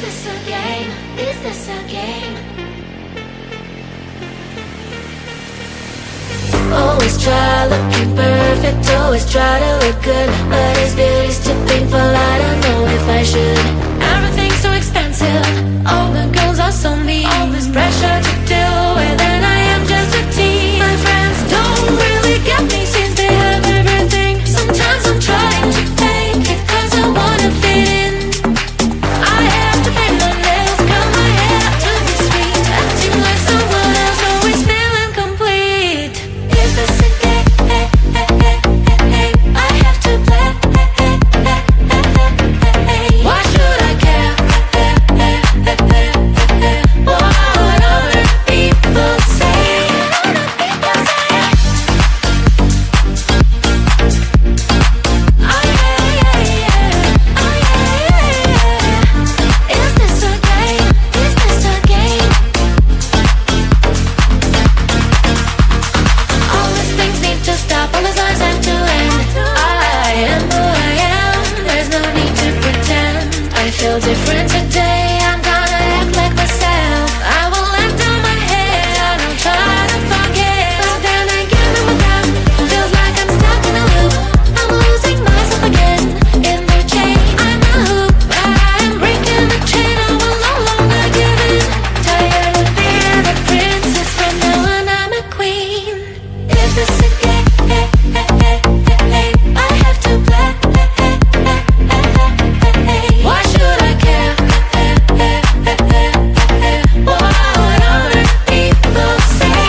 this a game? Is this a game? Always try looking perfect, always try to look good, but is beauty's too painful? I don't know if I should. Everything's so expensive, all the girls are so mean, all this pressure to deal with, and I am just a teen. My friends don't really get me since they have everything. Sometimes I'm trying to fake it cause I wanna fit in. I have to paint my nails, curl my hair to be sweet, acting like someone else, always feeling complete. Is this a game? I have to play. Why should I care? What other people say? Is this a game? Is this a game? All these things need to stop, all these lies have to end. I am who I am, there's no need to pretend. I feel different today, I'm gonna act like myself. I will let down my head, I don't try to forget. But then again, I'm down, feels like I'm stuck in a loop. I'm losing myself again, in the chain, I'm a hoop. I'm breaking the chain, I will no longer give in. Tired of being a princess, from now on I'm a queen. Is this a game? I have to play. Why should I care? What other people say?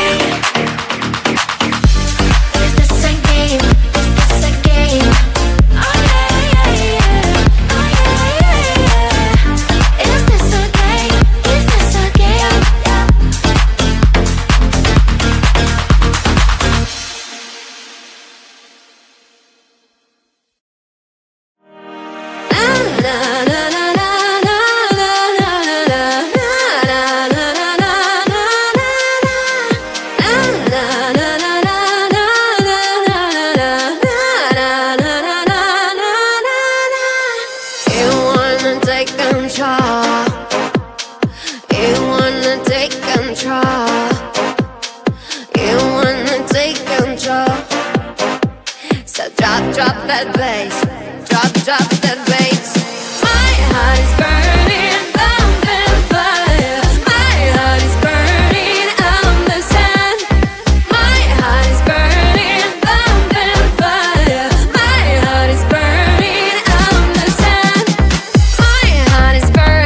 Is this a game? Is this a game? Oh yeah, yeah, yeah. Oh yeah, yeah, yeah. Is this a game? Is this a game? You wanna take control. You wanna take control. You wanna take control. So drop that bass. Drop that bass. My heart is burning, thumping fire. My heart is burning on the sun. My heart is burning, thumping fire. My heart is burning on the sun. My heart is burning.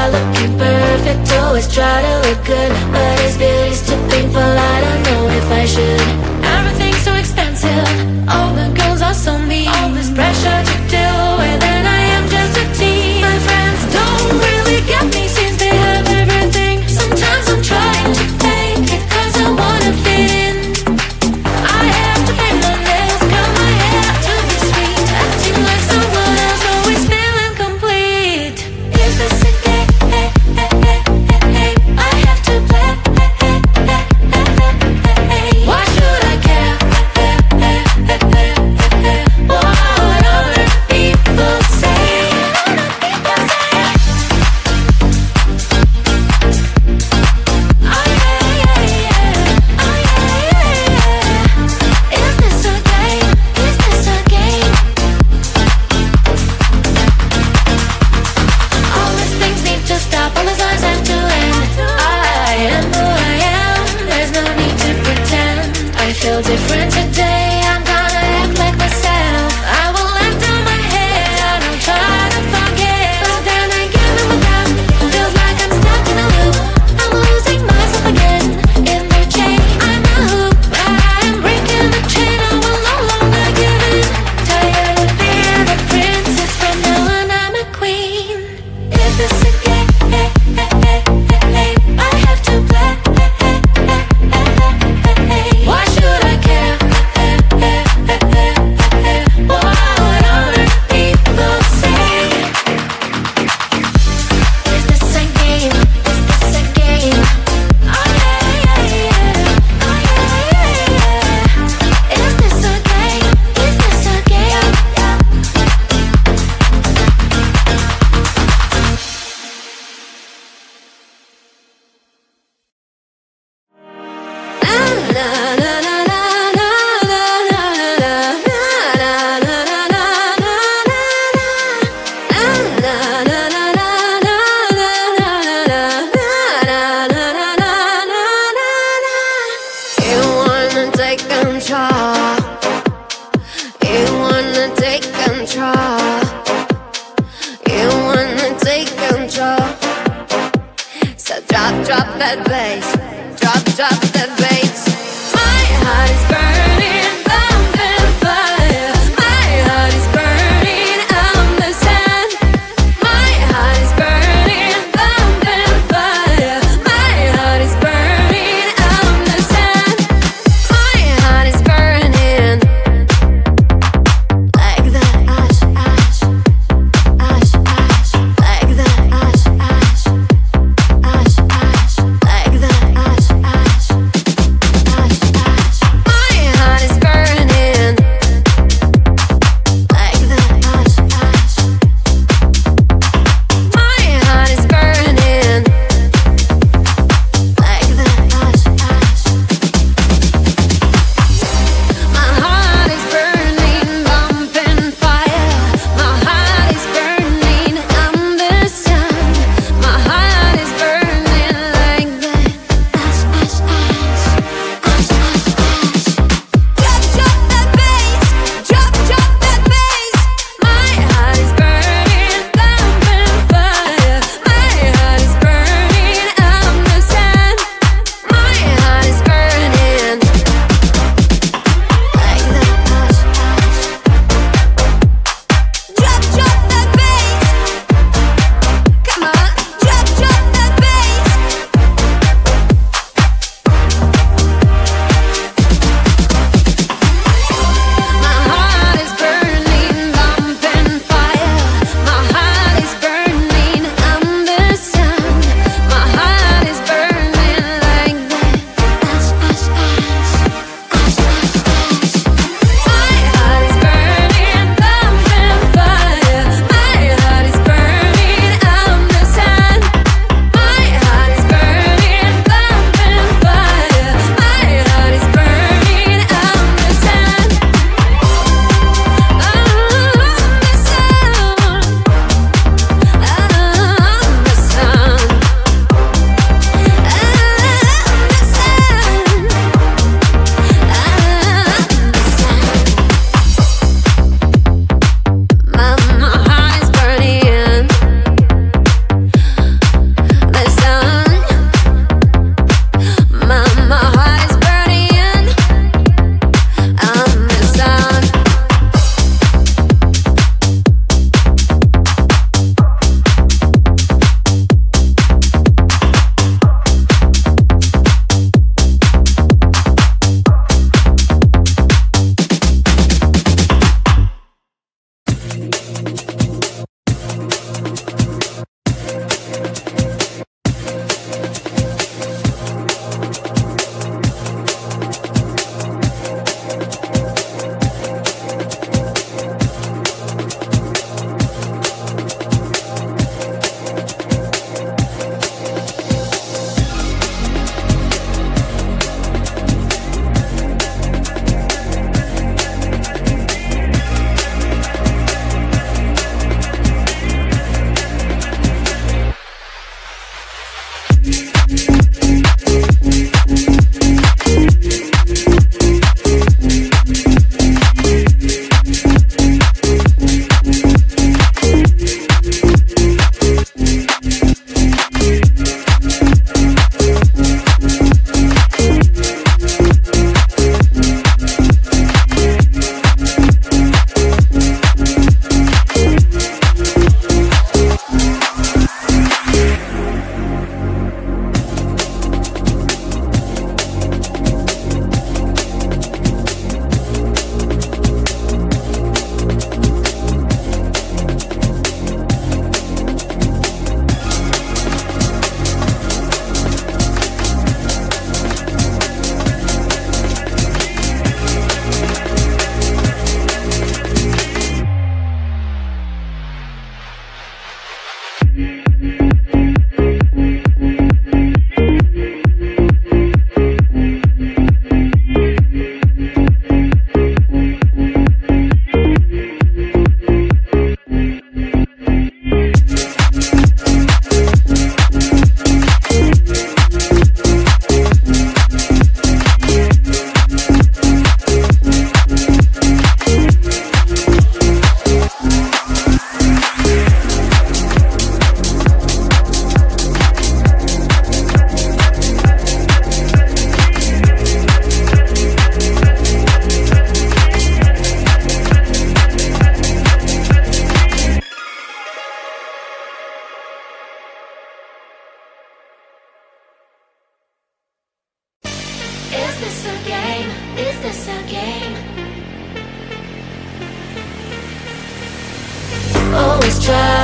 about looking perfect, always try to look good, but is beauty's too painful, I don't know if I should. Everything's so expensive, all the girls are so mean, all this pressure to deal with, and I am just a teen. My friends don't really get me since they have everything. Sometimes I'm trying to fake it cause I wanna fit in. I have to paint my nails, curl my hair to be sweet, acting like someone else, always feeling complete. Is this a game? I have to play. Why should I care?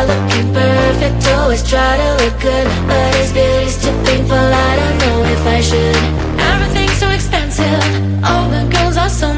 about looking perfect, always try to look good, but is beauty's too painful, I don't know if I should. Everything's so expensive, all the girls are so